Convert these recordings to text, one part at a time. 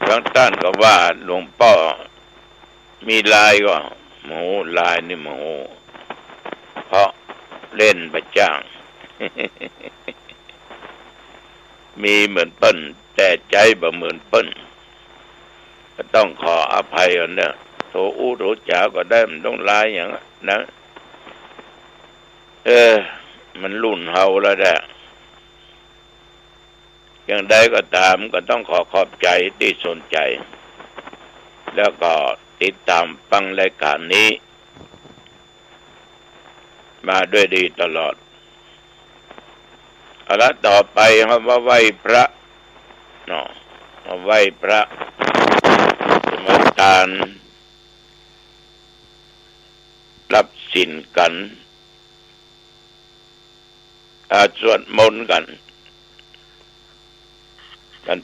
บางท่านก็ว่าหลวงพ่อมีลายก็โมโหลายนี่โมโหเพราะเล่นประจ้าง มีเหมือนเปิ้นแต่ใจบ่เหมือนเปิ้นก็ต้องขออภัยกันเนี่ยโถอู้โถจ๋าก็ได้มันต้องลายอย่างนั้นมันรุ่นเฮาแล้วแหละอย่างใดก็ตามก็ต้องขอขอบใจที่สนใจแล้วก็ติดตามฟังรายการนี้มาด้วยดีตลอดเอาละต่อไปเรามาไหว้พระเนาะมาไหว้พระสมทานรับศีลกันสวดมนต์กัน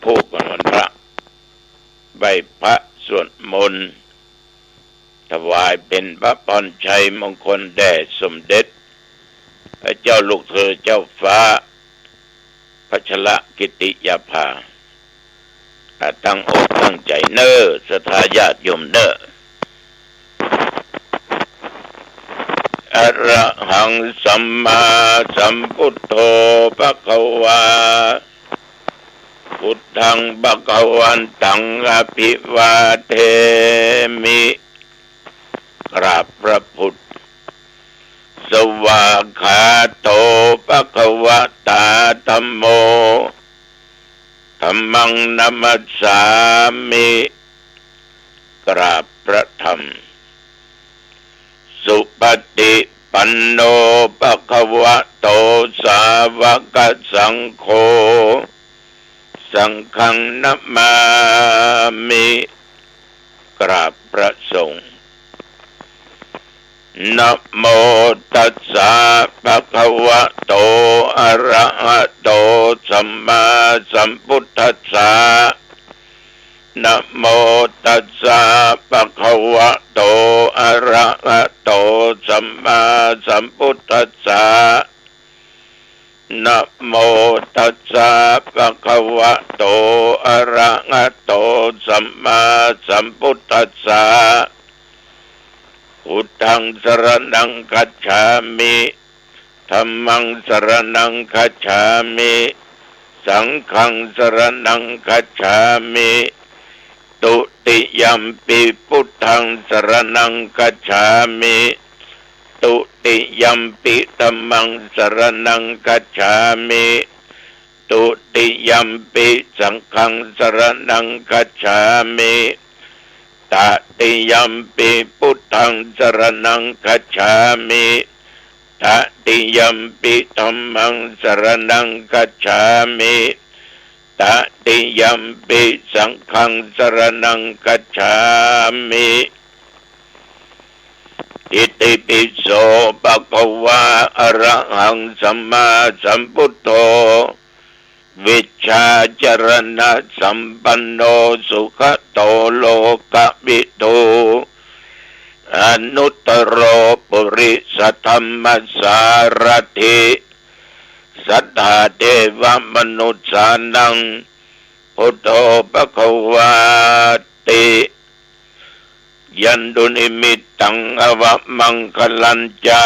พูดกันวันพระไหว้พระสวดมนต์ถวายเป็นพระพรชัยมงคลแด่สมเด็จพระเจ้าลูกเธอเจ้าฟ้าพัชรกิติยาภาตั้งอกตั้งใจเน้อศรัทธาญาติโยมเน้ออะระหังสัมมาสัมพุทโธภควาพุทธังภควันตังอภิวาเทมิกราบพระพุทธสวากขาโตภควตาธัมโมธัมมังนัมมัสสามิกราบพระธรรมสุปฏิปันโนภควโตสาวกสังโฆสังฆังนัมมามิกราบพระสงฆ์นะโมตัสสะภะคะวะโตอะระหะโตสัมมาสัมพุทธัสสะนะโมตัสสะภะคะวะโตอะระหะโตสัมมาสัมพุทธัสสะนะโมตัสสะภะคะวะโตอะระหะโตสัมมาสัมพุทธัสสะพุทธังสรณังคัจฉามิธัมมังสรณังคัจฉามิสังฆังสรณังคัจฉามิตุติยัมปิพุทธังสรณังคัจฉามิตุติยัมปิธัมมังสรณังคัจฉามิตุติยัมปิสังฆังสรณังคัจฉามิตติยัมปิพุทธังสรณังคัจฉามิตติยัมปิธัมมังสรณังคัจฉามิตติยัมปิสังฆังสรณังคัจฉามิอิติปิโสภะคะวะอะระหังสัมมาสัมพุทโธวิชชาจรณะสัมปันโนสุขโตโลกวิทูอนุตตโรปุริสธรรมสารถิสัทธาเทวมนุษย์สานังพุทโธภควาติยันตุนิมิตตังอวมังคลัญจา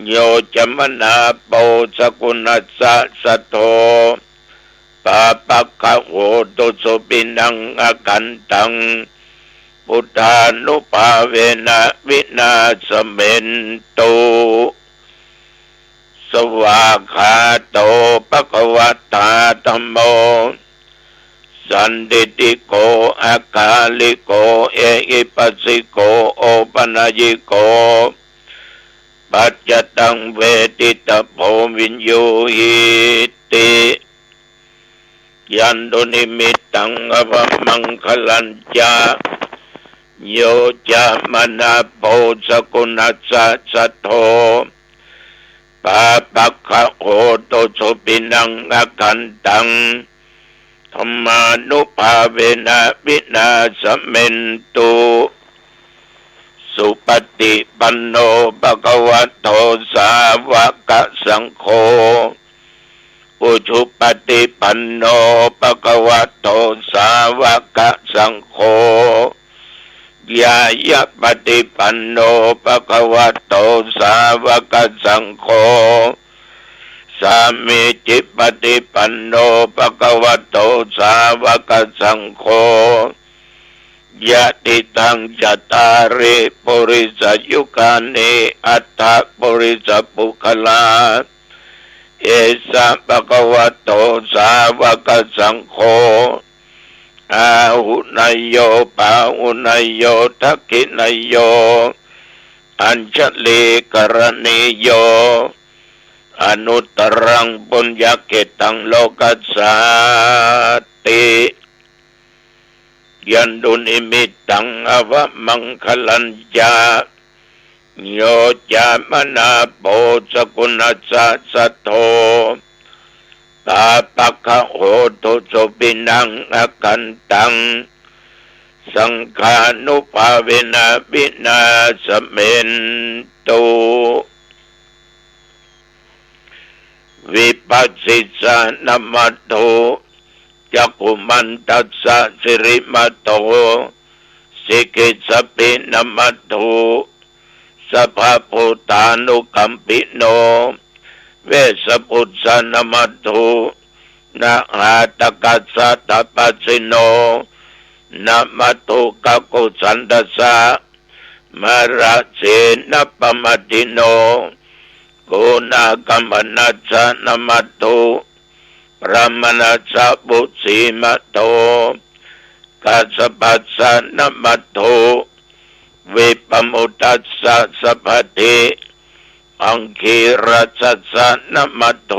โยจมนาโปสกุณัสสะสัทโธปาปักขโหตุสุปินังอกันตังพุทธานุภาเวนะวินาศเมนตุสวากขาโตภควตาธัมโมสันติติโกอาคาลิโกเอหิปัสสิโกโอปนัญิโกปัจจตังเวทิตาโพวินโยหิติยันตุนิมิตตังอวมังคลัญจาโยจามนาโพสกุณัสสะสัทโธปาปักขโหตุสุปินังอกันตังธรรมานุภาเวนะวินาศเมนตุสุปฏิปันโนภควโตสาวกสังโฆ ปุถุปฏิปันโนภควโตสาวกสังโฆญายะปฏิปันโนภควโตสาวกสังโฆสามีจิปฏิปันโนภควโตสาวกสังโฆยะติตังจัตตาริปุริสยุคานิอัตถปุริสปุคลาเอสะภควโตสาวกสังโฆอาหุนายโยปาหุนายโยทักขินายโยอัญชลีกรณีโยอนุตรังปุญญเกตังโลกัสสาติยันดุนิมิตังอวมังคลัญญาโยจามนาโปสกุณัสสะสัทโธตาปัคคะโหตุสุปินังอกันตังสังฆานุภาเวนะวินาสเมนตุวิปัสสิสานมัตโตจักขุมันตัสสะสิริมัตโตสิกิสปินมัตโตสัพพะพุทธานุกัมปิโนเวสปุตสนมัตโตนะหาตกัสสะตปัสสิโนนะมัตโตกักกุสันตสะมาราเสนะปมัตติโนโกนากัมปนัสสะนะมัตโตพระมนัสสะบุสีมัตโตกัสสปัสสะนะมัตโตวิปมุตตัสสะสัพพติอังคีรัสสะนะมัตโต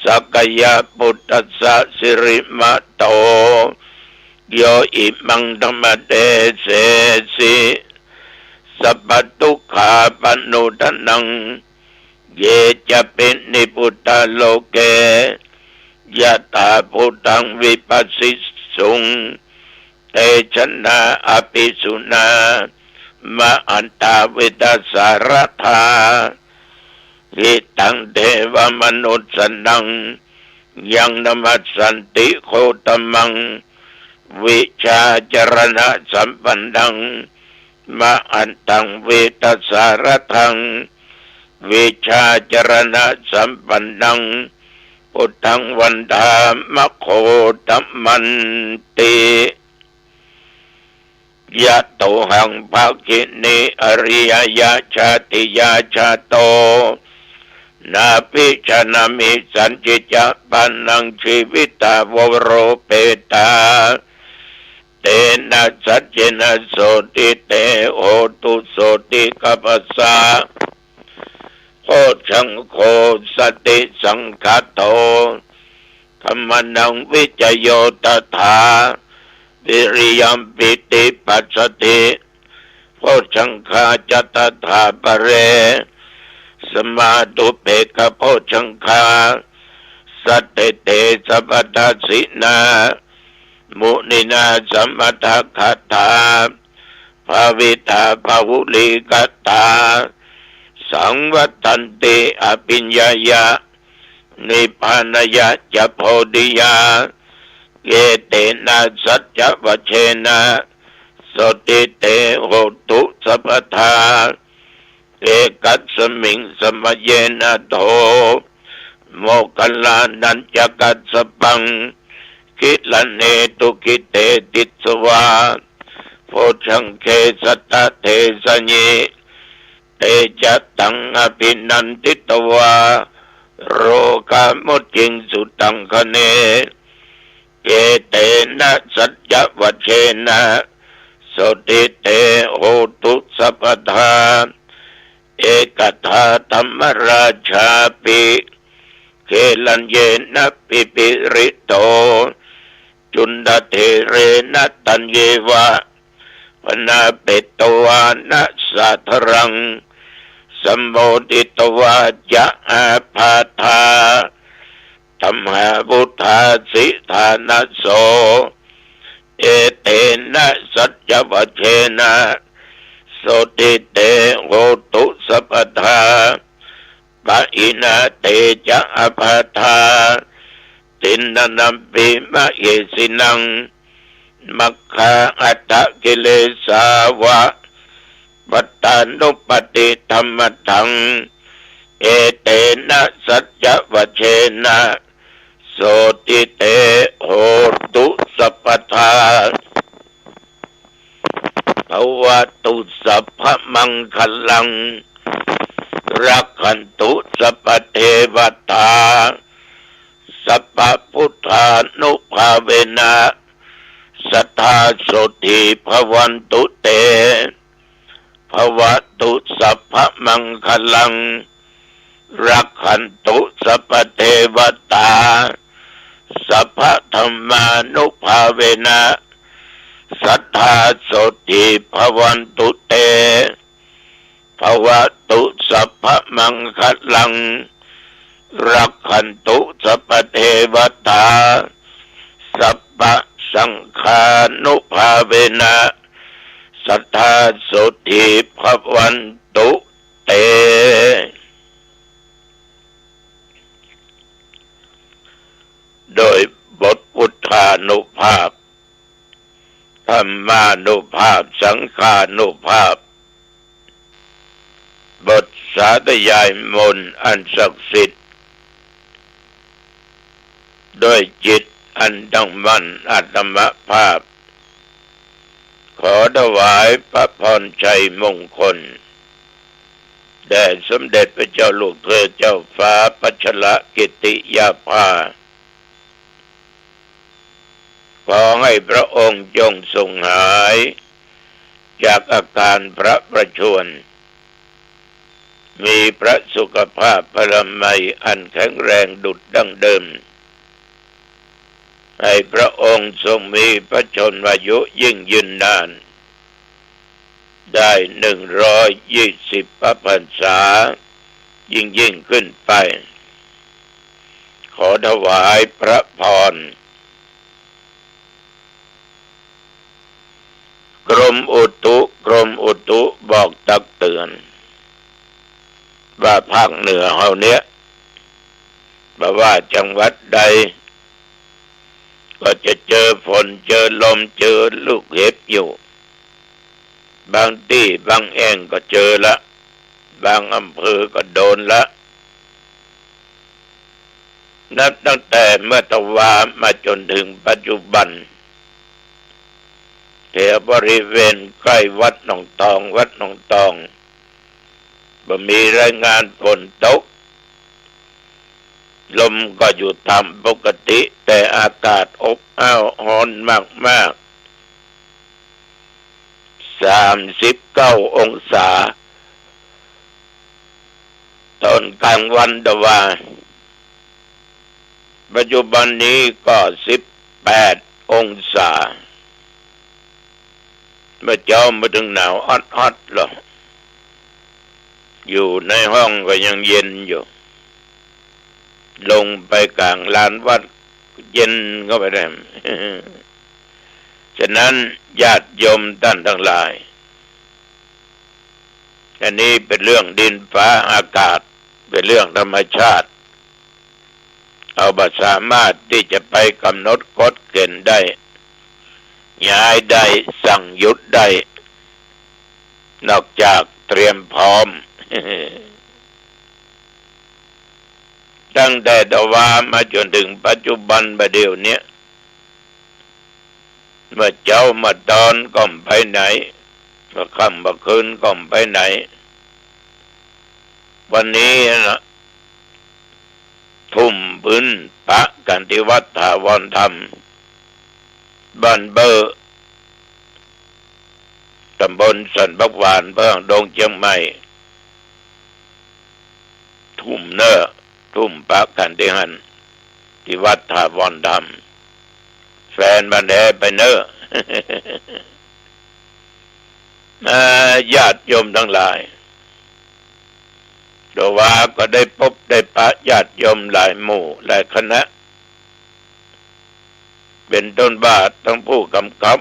สักยะปุตตัสสะสิริมัตโตโยอิมังธรรมเตเสสิสัพพทุกขาปนุทนังเยจะเป็นนิพุตตาโลเกยะตาพุทธังวิปัสสิสุงเตชนะอภิสุนามาอันตาวิตัสสารธาหิตังเทวมนุษย์สนังยังนมัสสันติโคตมังวิชาจรณะสัมปันนังมาอันตังวิตัสสารทังวิชาจรณะสัมปันนังพุทธังวันดามะโคตมันติยะโตหังภาคินิอริยยะชาติยาชาโตนาภิชนามิสันจิจะปันนังชีวิตาวโรเปตาเตนะสัจเจนะโสติเตโหตุโสติกัปปะสะโคชังโคสติสังฆโตธัมมันังวิจโยตถาวิริยัมปิติปัสสติโพชังคาจัตถาปะเรสมาตุเปกโพชังคาสัตเตเตสัพพทัสสินามุนินาสัมมัทคตาภาวิตาภาหุลิกตาสังวัตันติอภิญญายะนิพพานยะจะโพธิยาเกเตนะสัจจวัชเชนะโสติเตโหตุสัพพทาเอกัสสมิงสมเยนะโตโมคลานันจกัสสปังกิลเนตุกิเตติสวาโพชังเคสัตตะเทสญิเตจัตตังอภินันติตวาโรกามุจิงสุตังคะเนเกเตนะสัจจวัชเชนะโสติเตโหตุสัพพทาเอกทาธรรมราชาปิเกลัญเยนะปิปิริโตจุนดาเทเรนะตัญเยวะพนาเปตวานะสัทรังสัมโมติตวาจะอาภาธาธัมหาบุทธาสิธานะโสเอเตนะสัจจวัชเชนะโสติเตโหตุสัพพทาป ปะอินาเตจะอภาทาตินนัมปิมะเยสินังมัคคาอัตตะกิเลสาวะปัตตานุปติธรรมทังเอเตนะสัจจวัชเชนะโสติเตโหตุสัพพทาภวตุสัพพมังคลังรักขันตุสัพพเทวตาสัพพพุทธานุภาเวนะสัทธาโสติภวันตุเตภวตุสัพพมังคลังรักขันตุสัพพเทวตาสัพพธรรมานุภาเวนะสัทธาโสติภวันตุเตภวตุสัพพมังคลังรักขันตุสัพพเทวตาสัพพสังฆานุภาเวนะสัทธาโสติภวันตุเตโดยบทพุทธานุภาพธรรมานุภาพสังฆานุภาพบทสาธยายมนต์อันศักดิ์สิทธิ์โดยจิตอันตั้งมั่นอัตมภาพขอถวายพระพรชัยมงคลแด่สมเด็จพระเจ้าลูกเธอเจ้าฟ้าพัชรกิติยาภาขอให้พระองค์จงทรงหายจากอาการพระประชวรมีพระสุขภาพพลามัยอันแข็งแรงดุจดั้งเดิมให้พระองค์ทรงมีพระชนมายุยิ่งยืนนานได้120 พระพรรษายิ่งขึ้นไปขอถวายพระพรกรมอุตุบอกตักเตือนว่าภาคเหนือเฮาเนี้ยบ่ว่าจังหวัดใดก็จะเจอฝนเจอลมเจอลูกเห็บอยู่บางที่บางแห่งก็เจอละบางอำเภอก็โดนละนับตั้งแต่เมื่อตะวามาจนถึงปัจจุบันแถวบริเวณใกล้วัดหนองตองบ่มีรายงานฝนตกลมก็อยู่ต่ำปกติแต่อากาศอบอ้าวร้อนมาก39 องศาตอนกลางวันตะวันปัจจุบันนี้ก็18 องศาเมื่อเจ้ามาถึงหนาวฮอดหรออยู่ในห้องก็ยังเย็นอยู่ลงไปกลางลานวัดเย็นก็ไปได้ ฉะนั้นญาติโยมท่านทั้งหลายอันนี้เป็นเรื่องดินฟ้าอากาศเป็นเรื่องธรรมชาติเอาบ่สามารถที่จะไปกำหนดกฎเกณฑ์ได้ย้ายได้สั่งหยุดได้นอกจากเตรียมพร้อม ตั้งแต่ตะวามาจนถึงปัจจุบันบัดเดี๋ยวนี้เมื่อเจ้ามาตอนก็ไปไหนเมื่อค่ำเมื่อคืนก็ไปไหนวันนี้นะทุ่มพื้นพระกันที่วัดถาวรธรรมบ้านเบอร์ตำบลสันบักหวานเพื่อดงเชียงใหม่ทุ่มพระกันที่หันที่วัดถาวรธรรมแฟนบ้านแดไปเนอะ ญาติโยมทั้งหลายโดยว่าก็ได้พบได้ปะญาติโยมหลายหมู่หลายคณะเป็นต้นบาททั้งผู้กำกับ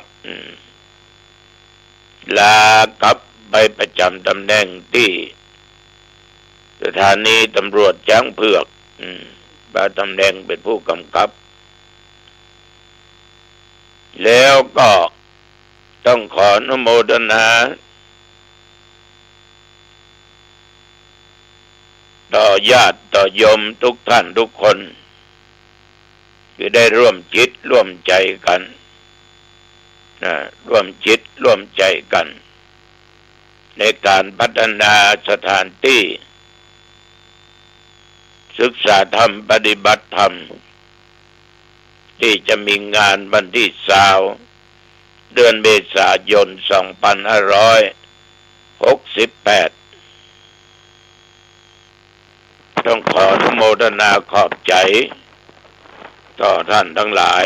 ลากลับไปประจำตำแหน่งที่ สถานีตำรวจช้างเผือกบาตำแหน่งเป็นผู้กำกับแล้วก็ต้องขออนุโมทนาต่อญาติต่อโยมทุกท่านทุกคนที่ได้ร่วมจิตร่วมใจกันร่วมจิตร่วมใจกันในการพัฒนาสถานที่ศึกษาธรรมปฏิบัติธรรมที่จะมีงานวันที่20เดือนเมษายน2568ต้องขออนุโมทนาขอบใจต่อท่านทั้งหลาย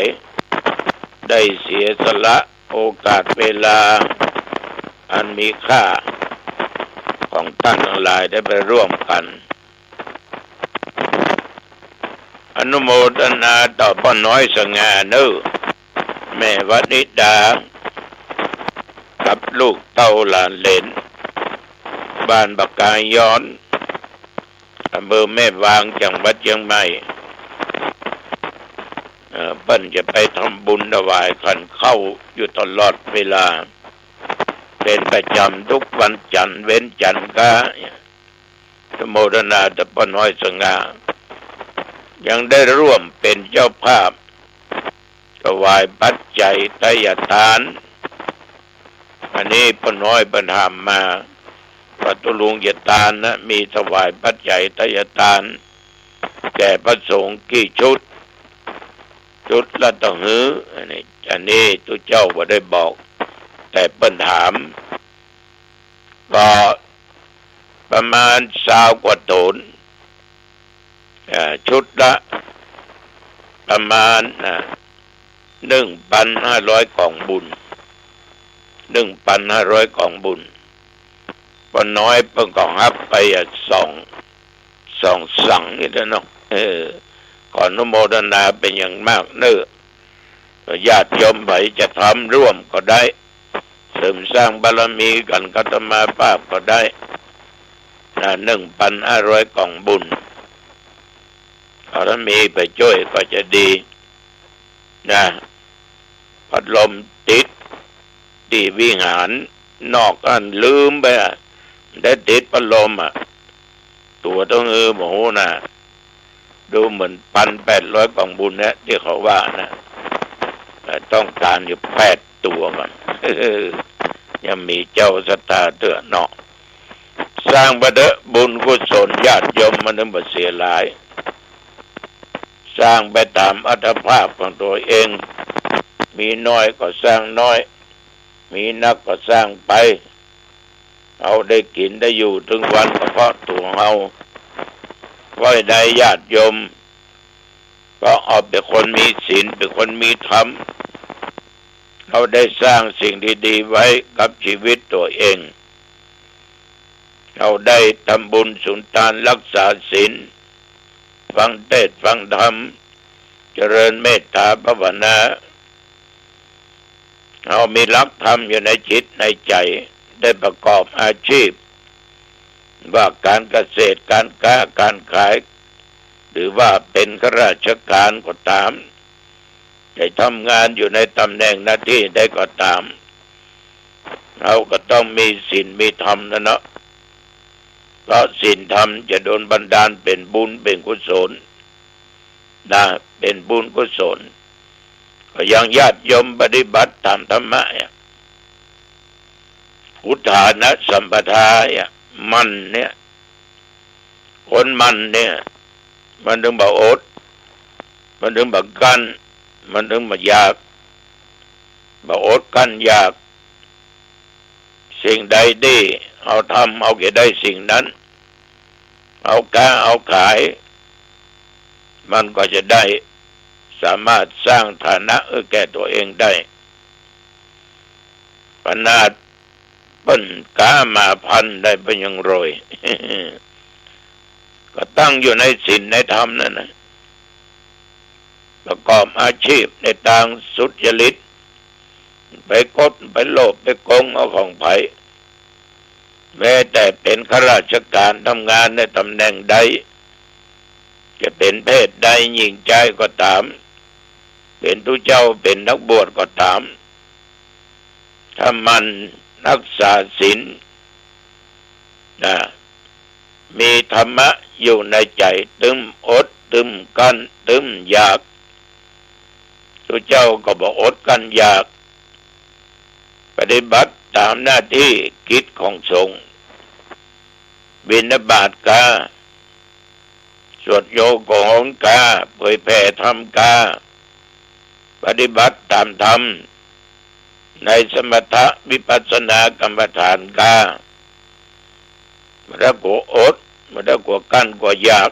ได้เสียสละโอกาสเวลาอันมีค่าของท่านทั้งหลายได้ไปร่วมกันอนุโมทนาต่อพ่อน้อยสง่าเนื้อแม่วนิดากับลูกเต้าหลานเหลนบ้านบักกายย้อนอำเภอแม่วางจังหวัดเชียงใหม่เปิ้นจะไปทำบุญถวายขันเข้าอยู่ตลอดเวลาเป็นประจำทุกวันจันทร์เว้นจันทร์ก็อนุโมทนาต่อพ่อน้อยสง่ายังได้ร่วมเป็นเจ้าภาพถวายปัจจัยทายทานอันนี้พ่อน้อยบรรหามมาวัดตุลุงยตานนะมีถวายปัจจัยทายทานแก่พระสงฆ์กี่ชุดละต้องหืออันนี้ตัวเจ้าบ่ได้บอกแต่เปิ้นถามก็ประมาณ20 กว่าตนชุดละประมาณ1,500 ของบุญ 1,500 ของบุญปนน้อยเพิ่งก็รับไปสองสั่งนี่แล้วเนาะขออนุโมทนาเป็นอย่างมากเน้อญาติโยมไปจะทำร่วมก็ได้เสริมสร้างบารมีกันกัตมาภาพก็ได้1,500 ของบุญถ้ามีไปช่วยก็จะดีนะพัดลมติดที่วิหารนอกอันลืมไปได้ติดพัดลมตัวต้องหมูนะดูเหมือน1,800 ของบุญเนี่ยที่เขาว่านะต้องการอยู่8 ตัวก่อนยังมีเจ้าศรัทธาเตือนเนาะสร้างบดบุญกุศลญาติโยมมันบ่เสียหลายสร้างไปตามอัตภาพของตัวเองมีน้อยก็สร้างน้อยมีนักก็สร้างไปเอาได้กินได้อยู่ถึงวันก็เพราะตัวเฮาไว้ใดญาติโยมก็เอาเป็นคนมีศีลเป็นคนมีธรรมเราได้สร้างสิ่งดีๆไว้กับชีวิตตัวเองเราได้ทำบุญสุนทานรักษาศีลฟังเทศน์ฟังธรรมเจริญเมตตาภาวนาเรามีหลักธรรมอยู่ในจิตในใจได้ประกอบอาชีพว่าการเกษตรการค้าการขายหรือว่าเป็นข้าราชการก็ตามได้ทำงานอยู่ในตำแหน่งหน้าที่ได้ก็ตามเราก็ต้องมีศีลมีธรรมนะเนาะเพราะศีลธรรมจะโดนบันดาลเป็นบุญเป็นกุศลนะเป็นบุญกุศลก็ยังญาติโยมปฏิบัติตามธรรมะอุทานะสัมปทามันเนี่ยคนมันเนี่ยมันถึงบ่อดมันถึงบ่กันมันถึงบ่อยากบ่อดกันอยากสิ่งใดดีเอาทำเอาเก็บได้สิ่งนั้นเอาค้าเอาขายมันก็จะได้สามารถสร้างฐานะแก่ตัวเองได้ขนาดเปิ้นกามาพันได้เป็นอย่างรวย ก็ตั้งอยู่ในศีลในธรรมนั่นนะประกอบอาชีพในทางสุจริตไปกดไปโลภไปโกงเอาของไผ แม้แต่เป็นข้าราชการทำงานในตำแหน่งใดจะเป็นเพศใดหญิงชายก็ตามเป็นทุเจ้าเป็นนักบวชก็ตามถ้ามันรักษาศีลมีธรรมะอยู่ในใจตึมอดตึมกันตึมอยากทุเจ้าก็บอกอดกันอยากปฏิบัติตามหน้าที่กิจของสงฆ์บิณฑบาตกาสวดโยโกหงกาเผยแผ่ธรรมกาปฏิบัติตามธรรมในสมถะวิปัสสนากรรมฐานกามันได้กลัวอดมันได้กลัวกั้นกลัวอยาก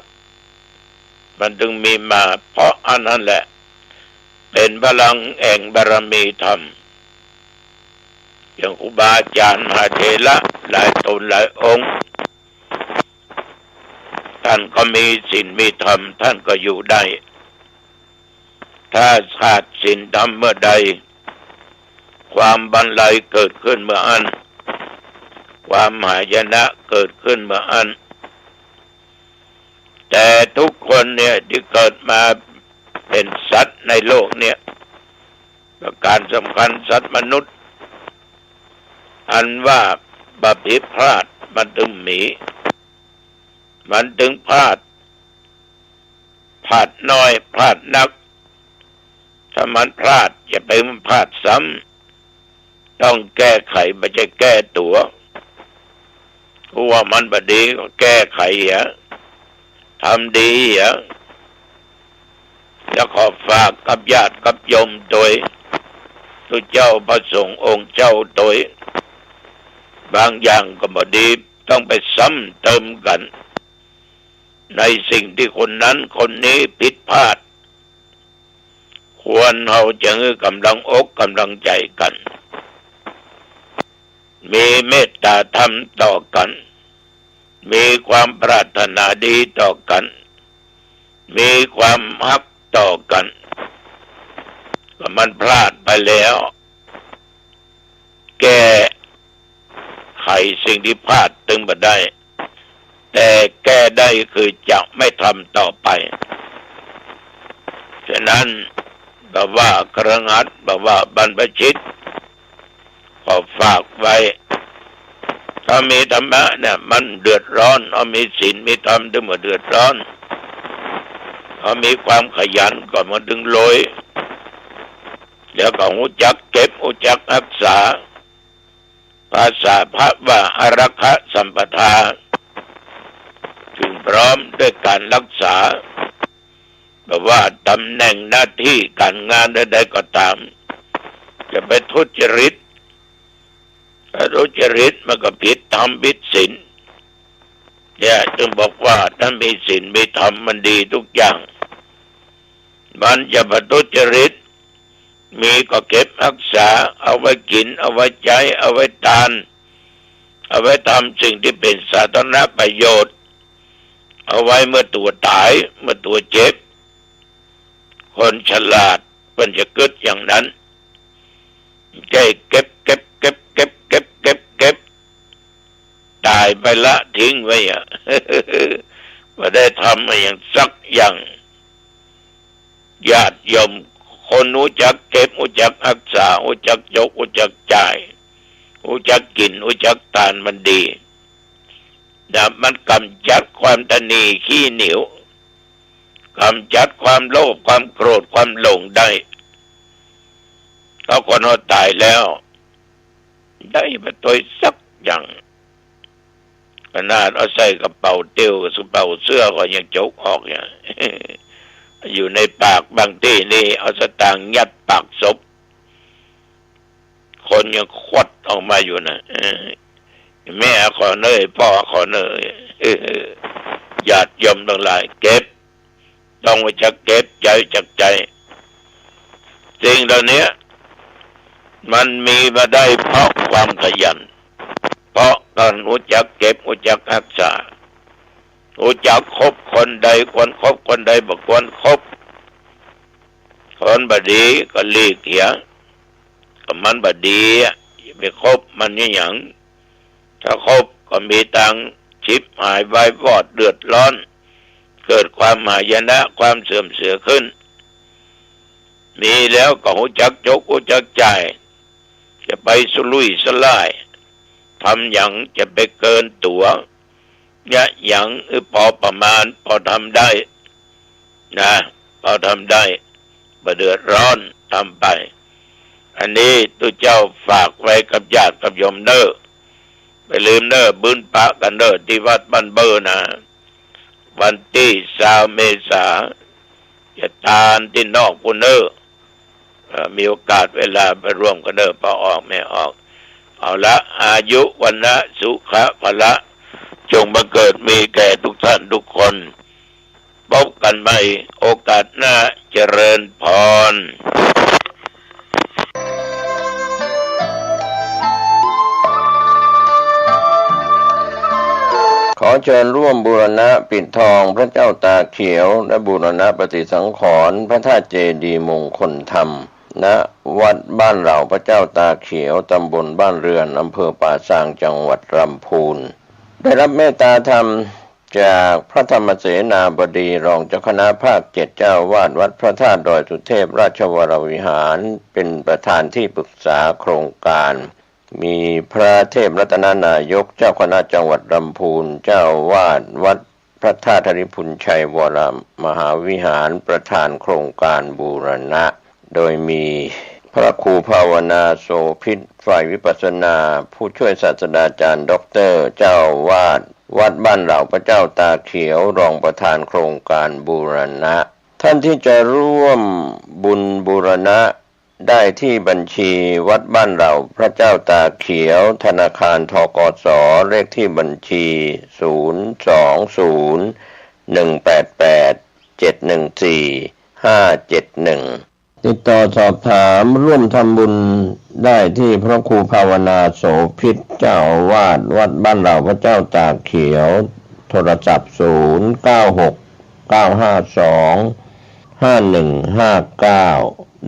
มันจึงมีมาเพราะอันนั้นแหละเป็นพลังแห่งบารมีธรรมอย่างครูบาอาจารย์มหาเถระหลายตนหลายองค์ท่านก็มีศีลมีธรรมท่านก็อยู่ได้ถ้าขาดศีลธรรมเมื่อใดความบรรลัยเกิดขึ้นเมื่ออันความหายนะเกิดขึ้นเมื่ออันแต่ทุกคนเนี่ยที่เกิดมาเป็นสัตว์ในโลกเนี่ยประการสำคัญสัตว์มนุษย์อันว่าบาปผิดพลาดมันถึงมีมันถึงพลาดน้อยพลาดนักถ้ามันพลาดอย่าไปมันพลาดซ้ำต้องแก้ไขไม่ใช่แก้ตัวว่ามันบดีก็แก้ไขทำดีจะขอฝากกับญาติกับโยมโดยทุกเจ้าพระสงฆ์องค์เจ้าโดยบางอย่างก็บดีต้องไปซ้ำเติมกันในสิ่งที่คนนั้นคนนี้ผิดพลาดควรเราจะให้กำลังอกกำลังใจกันมีเมตตาธรรมต่อกันมีความปรารถนาดีต่อกันมีความฮักต่อกันก็มันพลาดไปแล้วแก้ไขสิ่งที่พลาดตึงมาได้แต่แก้ได้คือจะไม่ทำต่อไปฉะนั้นแบบว่ากระงัดแบบว่าบรรพชิตขอฝากไว้ถ้ามีธรรมะเนี่ยมันเดือดร้อนเอามีศีลมีธรรมถึงมาเดือดร้อนเอามีความขยันก็มาดึงโรยแล้วก็รู้จักเก็บรู้จักรักษาภาษาพระว่าอารักขสัมปทาถึงพร้อมด้วยการรักษาแบบว่าตำแหน่งหน้าที่การงานใดๆก็ตามจะไปทุจริตมันก็ผิดธรรมผิดศีลเนี่ยจึงบอกว่าถ้ามีศีลมีธรรมมันดีทุกอย่างมันจะไปทุจริตมีก็เก็บรักษาเอาไว้กินเอาไว้ใช้เอาไว้ทานเอาไว้ทำสิ่งที่เป็นสาธารณประโยชน์เอาไว้เมื่อตัวตายเมื่อตัวเจ็บคนฉลาดมันจะเกิดอย่างนั้นใจเก็บตายไปละทิ้งไว้ไม่ได้ทำอะไรอย่างสักอย่างญาติโยมคนรู้จักเก็บรู้จักรักษารู้จักยกรู้จักจ่ายรู้จักกินรู้จักทานมันดีมันกำจัดความตนีขี้เหนียวกำจัดความโลภความโกรธความหลงได้ถ้าคนเขาตายแล้วได้มาตัวสักอย่างขนาดเอาใส่กระเป๋าเตียวกระเป๋าเสื้อก็ยังจกออกอย่างอยู่ในปากบางที่นี่เอาสตางค์ยัดปากศพคนยังควัดออกมาอยู่นะแม่ขอเนยพ่อขอเนยญาติโยมทั้งหลายเก็บต้องไว้จักเก็บใจจักใจสิ่งเหล่านี้มันมีมาได้เพราะความขยันเพราะการรู้จักเก็บรู้จักรักษารู้จักคบคนใดควรคบคนใดบ่ควรคบคนบดีก็หลีกเลี่ยงก็มันบดีอย่าไปคบมันนี่หยังถ้าคบ ก็มีทางชิบหายวายวอดเดือดร้อนเกิดความหายนะความเสื่อมเสียขึ้นมีแล้วก็หูจักจกหูจักใจจะไปสุรุ่ยสลายทำอย่างจะไปเกินตัวยะอย่างพอประมาณพอทำได้นะพอทำได้บ่เดือดร้อนทำไปอันนี้ตัวเจ้าฝากไว้กับญาติกับโยมเด้อไปลืมเด้อบุญปะกันเด้อที่วัดบ้านเบอร์นะวันที่20 เมษายนจะทานที่นอกกุนเด้อมีโอกาสเวลาไปร่วมกันเด้อพอออกไม่ออกเอาละอายุวันนะสุขะพละจงบังเกิดมีแก่ทุกท่านทุกคนพบกันใหม่โอกาสหน้าเจริญพรขอเชิญร่วมบูรณะปิดทองพระเจ้าตาเขียวและบูรณะปฏิสังขรณ์พระธาตุเจดีย์มงคลธรรมณวัดบ้านเหล่าพระเจ้าตาเขียวตำบลบ้านเรือนอำเภอป่าซางจังหวัดลำพูนได้รับเมตตาธรรมจากพระธรรมเสนาบดีรองเจ้าคณะภาค7เจ้าวาดวัดพระธาตุดอยสุเทพราชวรวิหารเป็นประธานที่ปรึกษาโครงการมีพระเทพรัตนนายกเจ้าคณะจังหวัดลำพูนเจ้าวาดวัดพระธาตุธริพุนชัยวรมหาวิหารประธานโครงการบูรณะโดยมีพระครูภาวนาโสภิตฝ่ายวิปัสสนาผู้ช่วยศาสตราจารย์ด็อกเตอร์เจ้าวาดวัดบ้านเหล่าพระเจ้าตาเขียวรองประธานโครงการบูรณะท่านที่จะร่วมบุญบูรณะได้ที่บัญชีวัดบ้านเหล่าพระเจ้าตาเขียวธนาคารธกส.เลขที่บัญชี020188714 ติดต่อสอบถามร่วมทำบุญได้ที่พระครูภาวนาโสภิตเจ้าอาวาสวัดบ้านเหล่าพระเจ้าตากเขียวโทรศัพท์0969525159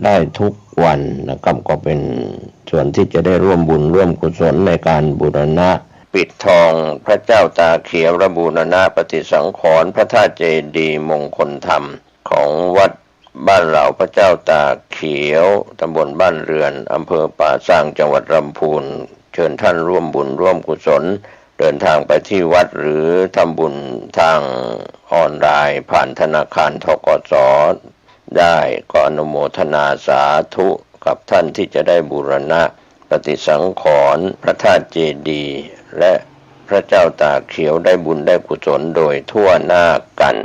ได้ทุกวันนะครับก็เป็นส่วนที่จะได้ร่วมบุญร่วมกุศลในการบูรณะปิดทองพระเจ้าตาเขียวและบูรณะปฏิสังขรณ์พระธาตุเจดีย์มงคลธรรมของวัดบ้านเหล่าพระเจ้าตาเขียวตำบลบ้านเรือนอำเภอป่าซางจังหวัดลำพูนเชิญท่านร่วมบุญร่วมกุศลเดินทางไปที่วัดหรือทำบุญทางออนไลน์ผ่านธนาคารธกส.ได้ก็อนุโมทนาสาธุกับท่านที่จะได้บูรณะปฏิสังขรณ์พระธาตุเจดีย์และพระเจ้าตาเขียวได้บุญได้กุศลโดยทั่วหน้ากัน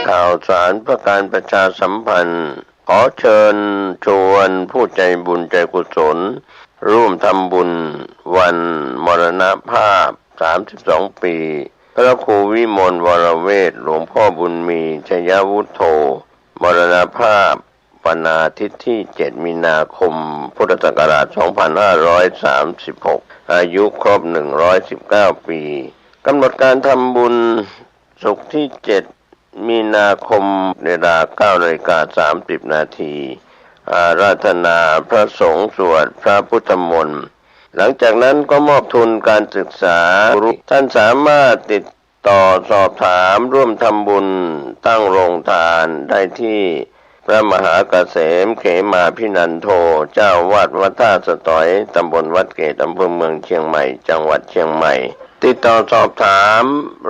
ข่าวสารเพื่อการประชาสัมพันธ์ขอเชิญชวนผู้ใจบุญใจกุศลร่วมทำบุญวันมรณภาพ32ปีพระครูวิมลวรเวทหลวงพ่อบุญมีชยวุฒโธมรณภาพวันอาทิตย์ที่7 มีนาคมพุทธศักราช2536อายุครบ119ปีกำหนดการทำบุญศุกร์ที่7 มีนาคมเวลา 9:30 นาทีอาราธนาพระสงฆ์สวดพระพุทธมนต์หลังจากนั้นก็มอบทุนการศึกษาท่านสามารถติดต่อสอบถามร่วมทำบุญตั้งโรงทานได้ที่พระมหาเกษมเขมาภินันโทเจ้าวาดวัดท่าสตอยตำบลวัดเกตอำเภอเมืองเชียงใหม่จังหวัดเชียงใหม่ติดต่อสอบถาม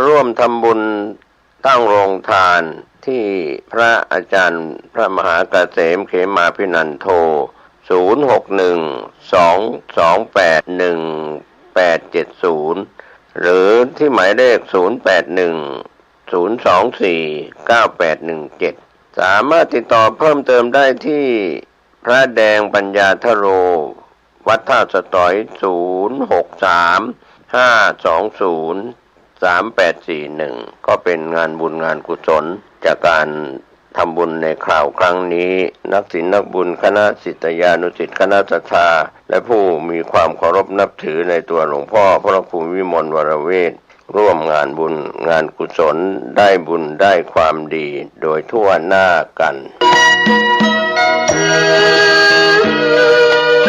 ร่วมทำบุญตั้งโรงทานที่พระอาจารย์พระมหาเกษมเขมาภินันโท0612281870หรือที่หมายเลข0810249817สามารถติดต่อเพิ่มเติมได้ที่พระแดงปัญญาทโรวัดท่าสตอย0635203841ก็เป็นงานบุญงานกุศลจากการ ทำบุญในคราวครั้งนี้นักศีลนักบุญคณะศิษยานุศิษย์คณะศรัทธาและผู้มีความเคารพนับถือในตัวหลวงพ่อพระครูวิมลวรเวทร่วมงานบุญงานกุศลได้บุญได้ความดีโดยทั่วหน้ากัน